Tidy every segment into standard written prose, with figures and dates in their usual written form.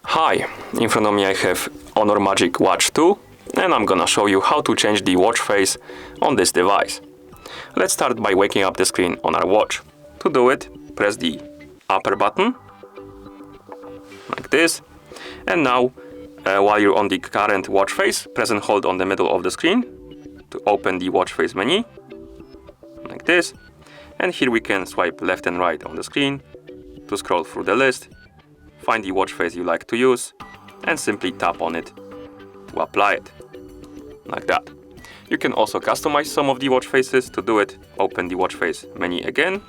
Hi, in front of me I have HONOR MagicWatch 2 and I'm gonna show you how to change the watch face on this device. Let's start by waking up the screen on our watch. To do it, press the upper button, like this, and now while you're on the current watch face, press and hold on the middle of the screen to open the watch face menu, like this, and here we can swipe left and right on the screen to scroll through the list, find the watch face you like to use, and simply tap on it to apply it, like that. You can also customize some of the watch faces. To do it, open the watch face menu again,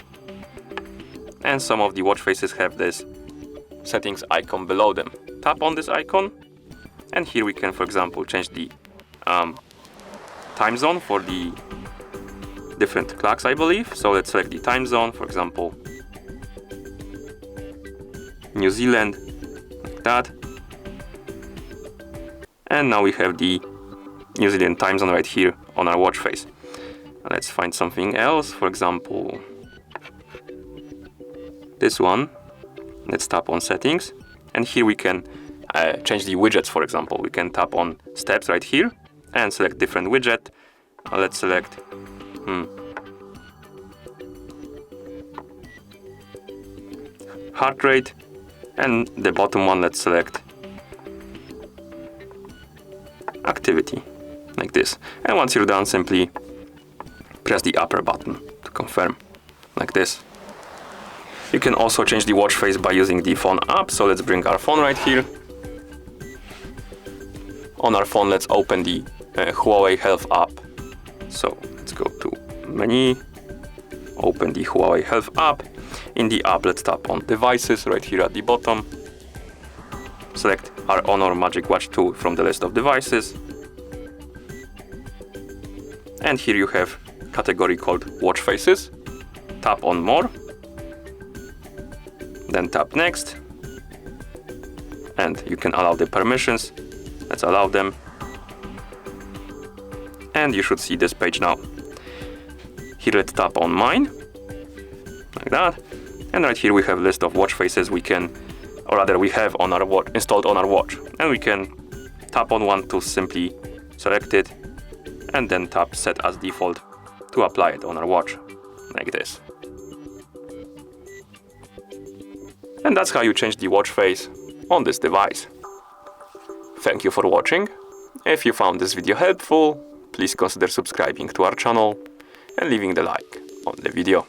and some of the watch faces have this settings icon below them. Tap on this icon, and here we can, for example, change the time zone for the different clocks, I believe. So let's select the time zone, for example, New Zealand, like that. And now we have the New Zealand time zone right here on our watch face. Let's find something else, for example, this one. Let's tap on settings, and here we can change the widgets. For example, we can tap on steps right here and select different widget. Let's select heart rate, and the bottom one, let's select activity, like this. And once you're done, simply press the upper button to confirm, like this. You can also change the watch face by using the phone app. So let's bring our phone right here. On our phone, let's open the Huawei Health App. So let's go to menu, open the Huawei Health App. In the app, let's tap on devices right here at the bottom. Select our HONOR MagicWatch 2 from the list of devices. And here you have a category called watch faces. Tap on more. Then tap next, and you can allow the permissions. Let's allow them, and you should see this page now. Here let's tap on mine, like that, and right here we have a list of watch faces we can, or rather we have on our watch, installed on our watch, and we can tap on one to simply select it, and then tap set as default to apply it on our watch, like this. And that's how you change the watch face on this device. Thank you for watching. If you found this video helpful, please consider subscribing to our channel and leaving the like on the video.